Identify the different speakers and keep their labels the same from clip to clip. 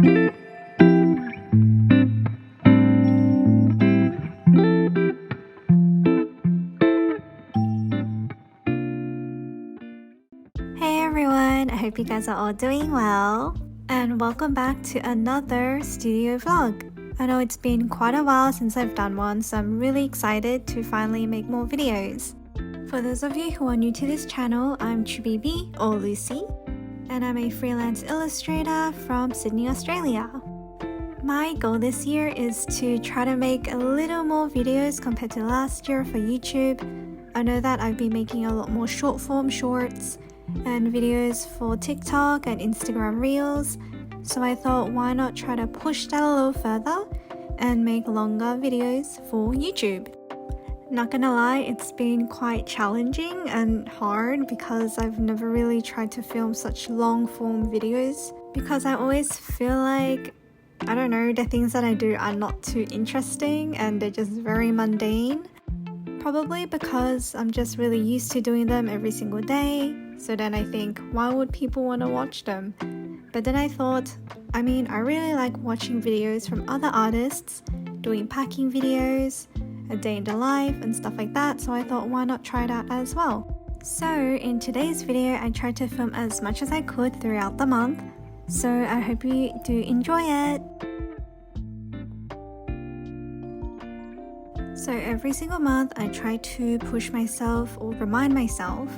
Speaker 1: Hey everyone, I hope you guys are all doing well, and welcome back to another studio vlog. I know it's been quite a while since I've done one, so I'm really excited to finally make more videos. For those of you who are new to this channel, I'm Chibibi or Lucy, and I'm a freelance illustrator from Sydney, Australia. My goal this year is to try to make a little more videos compared to last year for YouTube. I know that I've been making a lot more short form shorts and videos for TikTok and Instagram Reels, so I thought why not try to push that a little further and make longer videos for YouTube. Not gonna lie, it's been quite challenging and hard because I've never really tried to film such long form videos because I always feel like, I don't know, the things that I do are not too interesting and they're just very mundane. Probably because I'm just really used to doing them every single day, so then I think, why would people want to watch them? But then I thought, I really like watching videos from other artists, doing packing videos, a day in the life and stuff like that, so I thought why not try that as well. So in today's video, I tried to film as much as I could throughout the month, so I hope you do enjoy it. So every single month I try to push myself or remind myself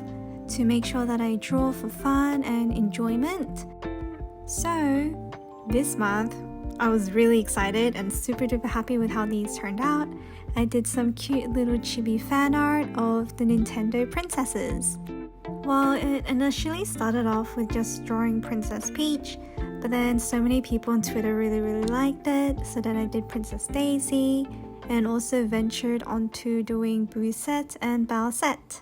Speaker 1: to make sure that I draw for fun and enjoyment. So this month I was really excited and super duper happy with how these turned out. I did some cute little chibi fan art of the Nintendo princesses. Well, it initially started off with just drawing Princess Peach, but then so many people on Twitter really liked it, so then I did Princess Daisy, and also ventured onto doing Boosette and Bowsette.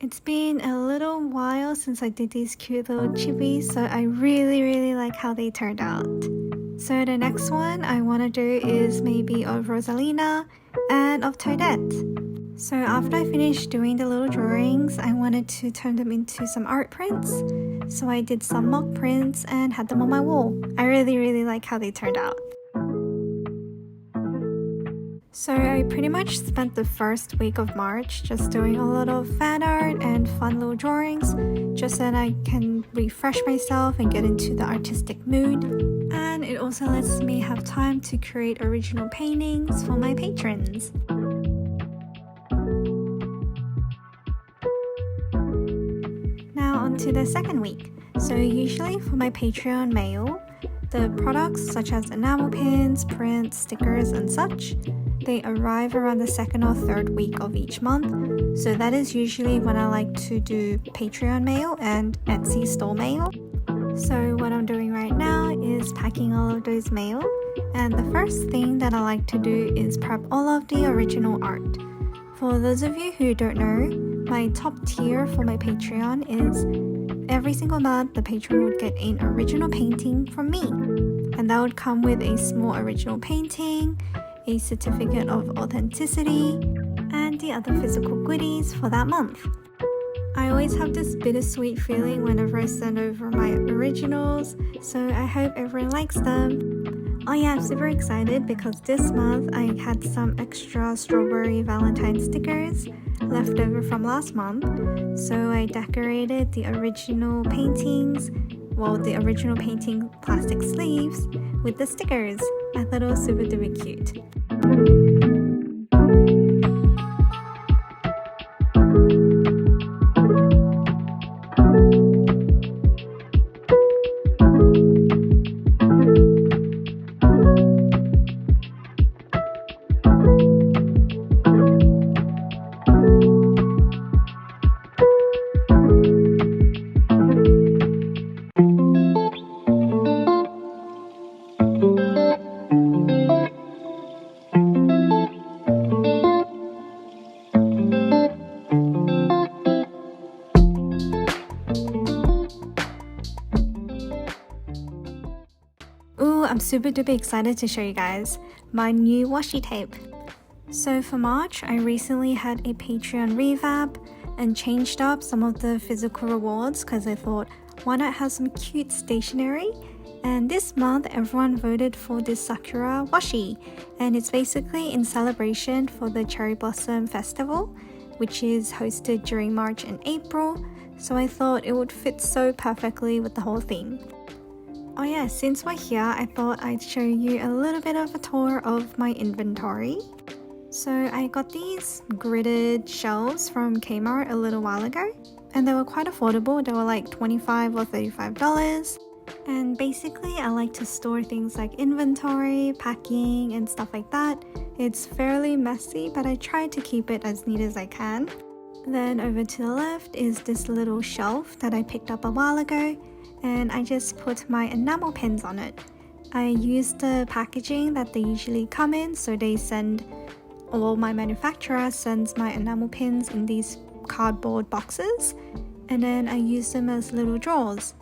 Speaker 1: It's been a little while since I did these cute little chibis, so I really like how they turned out. So the next one I want to do is maybe of Rosalina and of Toadette. So after I finished doing the little drawings, I wanted to turn them into some art prints. So I did some mock prints and had them on my wall. I really like how they turned out. So I pretty much spent the first week of March just doing a lot of fan art and fun little drawings, just so that I can refresh myself and get into the artistic mood. And it also lets me have time to create original paintings for my patrons. Now on to the second week. So usually for my Patreon mail, the products such as enamel pins, prints, stickers and such, they arrive around the second or third week of each month. So that is usually when I like to do Patreon mail and Etsy store mail. So what I'm doing right now is packing all of those mail. And the first thing that I like to do is prep all of the original art. For those of you who don't know, my top tier for my Patreon is every single month the patron would get an original painting from me. And that would come with a small original painting, a certificate of authenticity, and the other physical goodies for that month. I always have this bittersweet feeling whenever I send over my originals, so I hope everyone likes them. Oh yeah, I'm super excited because this month I had some extra strawberry Valentine stickers left over from last month, so I decorated the original paintings, the original painting plastic sleeves with the stickers. I thought it was super duper cute. I'm super duper excited to show you guys my new washi tape. So for March, I recently had a Patreon revamp and changed up some of the physical rewards because I thought, why not have some cute stationery And this month, everyone voted for this Sakura washi, and it's basically in celebration for the Cherry Blossom Festival, which is hosted during March and April, so I thought it would fit so perfectly with the whole theme. Oh yeah, since we're here, I thought I'd show you a little bit of a tour of my inventory. So I got these gridded shelves from Kmart a little while ago, and they were quite affordable. They were like $25 or $35. And basically I like to store things like inventory, packing and stuff like that. It's fairly messy, but I try to keep it as neat as I can. Then over to the left is this little shelf that I picked up a while ago, and I just put my enamel pins on it. I use the packaging that they usually come in, so my manufacturer sends my enamel pins in these cardboard boxes, and then I use them as little drawers.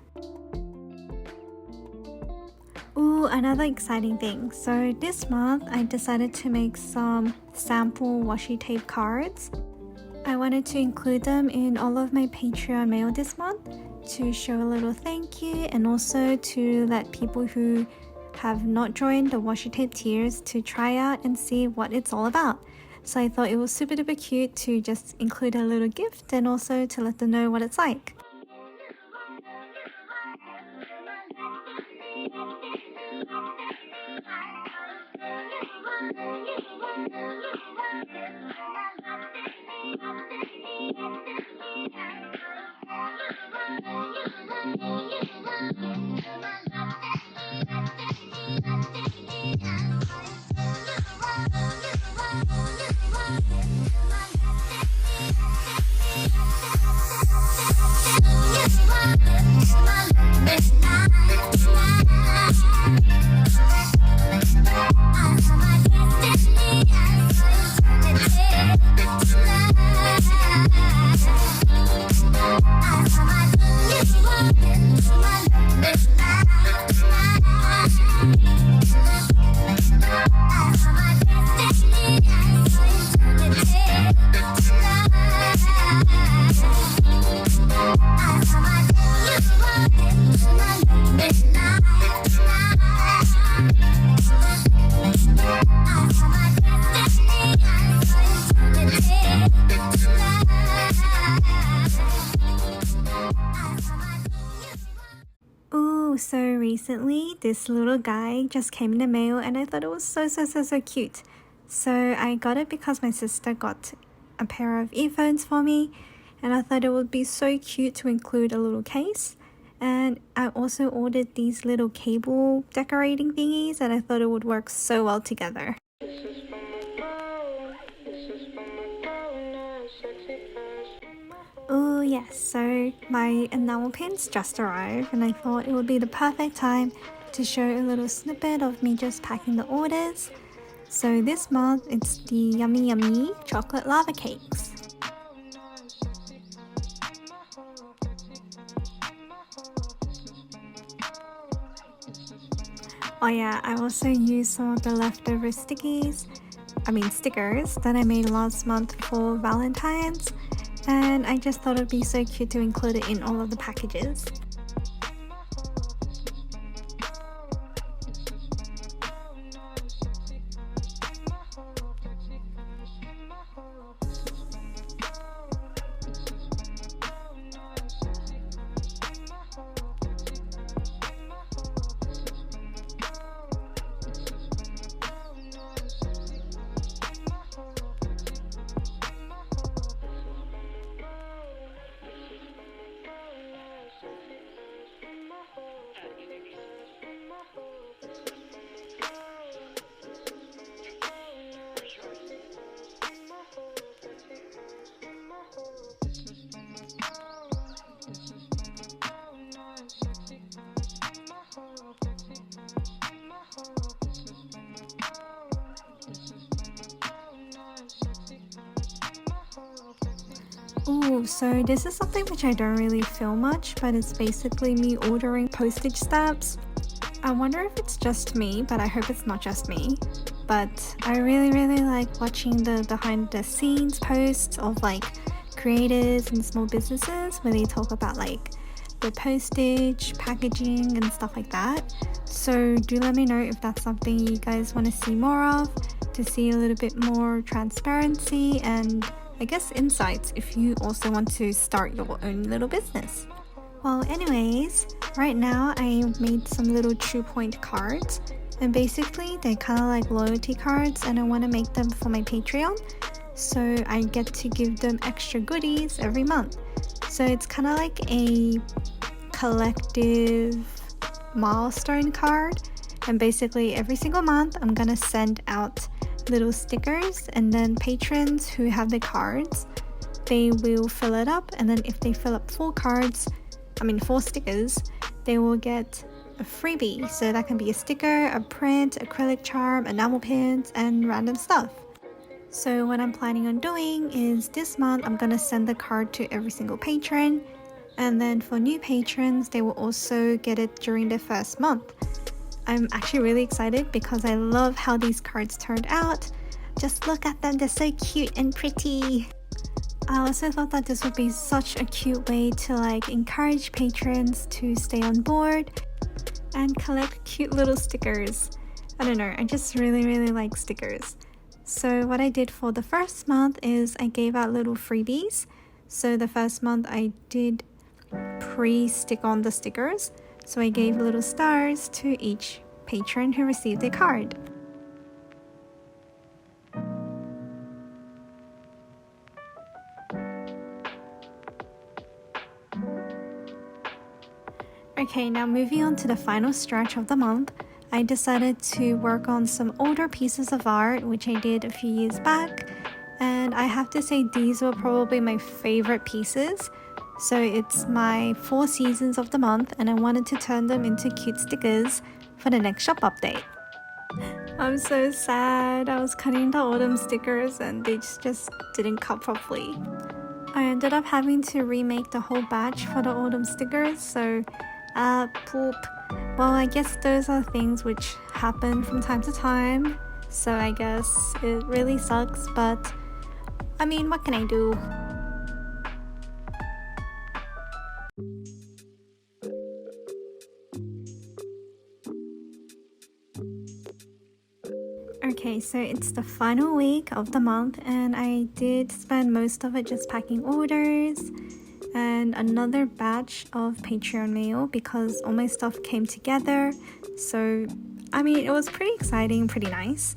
Speaker 1: Ooh, another exciting thing. So this month I decided to make some sample washi tape cards. I wanted to include them in all of my Patreon mail this month to show a little thank you, and also to let people who have not joined the washi tape tiers to try out and see what it's all about. So I thought it was super duper cute to just include a little gift, and also to let them know what it's like. So recently this little guy just came in the mail, and I thought it was so cute. So I got it because my sister got a pair of earphones for me, and I thought it would be so cute to include a little case. And I also ordered these little cable decorating thingies, and I thought it would work so well together. Oh yes, so my enamel pins just arrived, and I thought it would be the perfect time to show a little snippet of me just packing the orders. So this month it's the Yummy chocolate lava cakes. Oh yeah, I also used some of the leftover stickers that I made last month for Valentine's. And I just thought it'd be so cute to include it in all of the packages. Ooh, so this is something which I don't really feel much, but it's basically me ordering postage stamps. I wonder if it's just me, but I hope it's not just me. But I really like watching the behind the scenes posts of like creators and small businesses where they talk about like the postage, packaging and stuff like that. So do let me know if that's something you guys want to see more of, to see a little bit more transparency and I guess insights if you also want to start your own little business. Well, anyways, right now I made some little True Point cards, and basically they're kind of like loyalty cards, and I want to make them for my Patreon, so I get to give them extra goodies every month. So it's kind of like a collective milestone card, and basically every single month I'm gonna send out little stickers, and then patrons who have the cards, they will fill it up, and then if they fill up 4 stickers, they will get a freebie. So that can be a sticker, a print, acrylic charm, enamel pins, and random stuff. So what I'm planning on doing is this month I'm gonna send the card to every single patron, and then for new patrons they will also get it during their first month. I'm actually really excited because I love how these cards turned out. Just look at them, they're so cute and pretty. I also thought that this would be such a cute way to like encourage patrons to stay on board and collect cute little stickers. I don't know, I just really like stickers. So what I did for the first month is I gave out little freebies. So the first month I did pre-stick on the stickers. So I gave little stars to each patron who received a card. Okay, now moving on to the final stretch of the month, I decided to work on some older pieces of art which I did a few years back, and I have to say these were probably my favorite pieces. So it's my 4 seasons of the month, and I wanted to turn them into cute stickers for the next shop update. I'm so sad. I was cutting the autumn stickers and they just didn't cut properly. I ended up having to remake the whole batch for the autumn stickers, so poop. Well, I guess those are things which happen from time to time, so I guess it really sucks, but I mean, what can I do? Okay, so it's the final week of the month, and I did spend most of it just packing orders and another batch of Patreon mail because all my stuff came together. So, I mean, it was pretty exciting, pretty nice.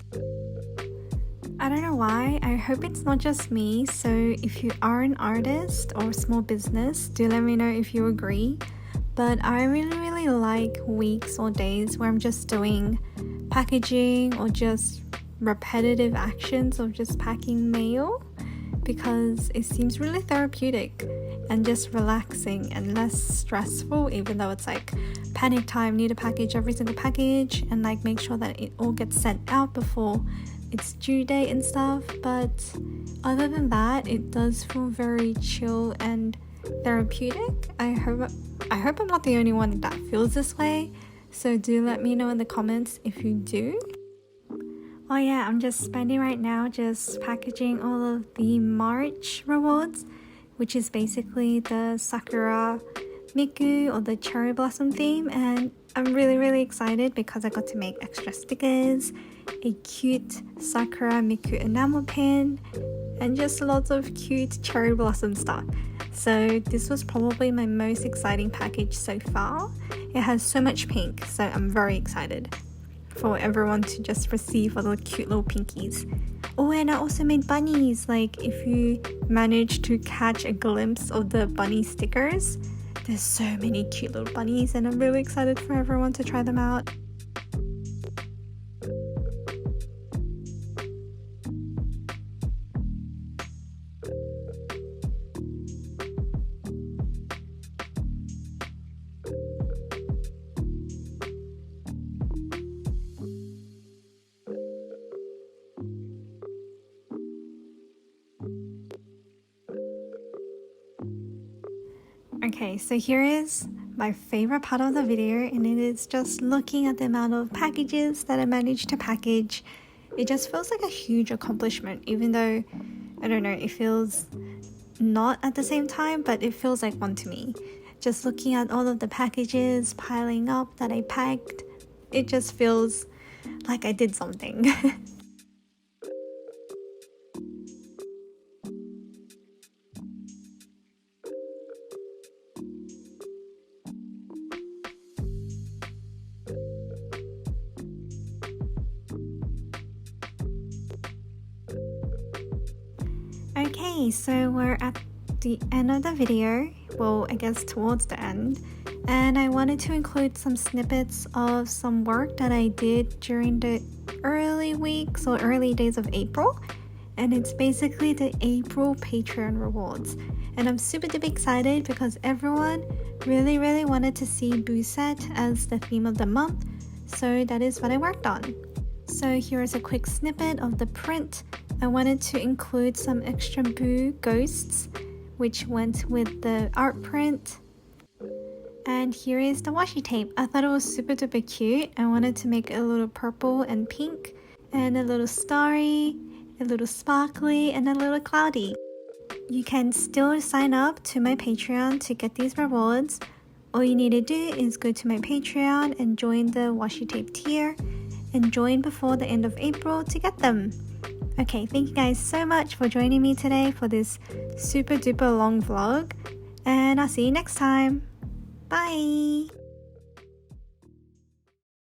Speaker 1: I don't know why, I hope it's not just me, so if you are an artist or a small business, do let me know if you agree. But I really like weeks or days where I'm just doing packaging or just repetitive actions of just packing mail, because it seems really therapeutic and just relaxing and less stressful, even though it's like panic time, need to package every single package and like make sure that it all gets sent out before its due date and stuff. But other than that, it does feel very chill and therapeutic. I hope I'm not the only one that feels this way, so do let me know in the comments if you do. Oh yeah, I'm just spending right now just packaging all of the March rewards, which is basically the Sakura Miku or the cherry blossom theme, and I'm really excited because I got to make extra stickers, a cute Sakura Miku enamel pin, and just lots of cute cherry blossom stuff. So this was probably my most exciting package so far. It has so much pink, so I'm very excited for everyone to just receive all the cute little pinkies. Oh, and I also made bunnies. Like, if you manage to catch a glimpse of the bunny stickers, there's so many cute little bunnies, and I'm really excited for everyone to try them out. Okay, so here is my favorite part of the video, and it is just looking at the amount of packages that I managed to package. It just feels like a huge accomplishment, even though, I don't know, it feels not at the same time, but it feels like one to me. Just looking at all of the packages piling up that I packed, it just feels like I did something. Okay, so we're at the end of the video, well, I guess towards the end, and I wanted to include some snippets of some work that I did during the early weeks or early days of April, and it's basically the April Patreon rewards. And I'm super duper excited because everyone really wanted to see Boo Set as the theme of the month, so that is what I worked on. So here's a quick snippet of the print. I wanted to include some extra Boo ghosts, which went with the art print. And here is the washi tape. I thought it was super duper cute. I wanted to make a little purple and pink, and a little starry, a little sparkly, and a little cloudy. You can still sign up to my Patreon to get these rewards. All you need to do is go to my Patreon and join the washi tape tier, and join before the end of April to get them. Okay, thank you guys so much for joining me today for this super duper long vlog, and I'll see you next time. Bye!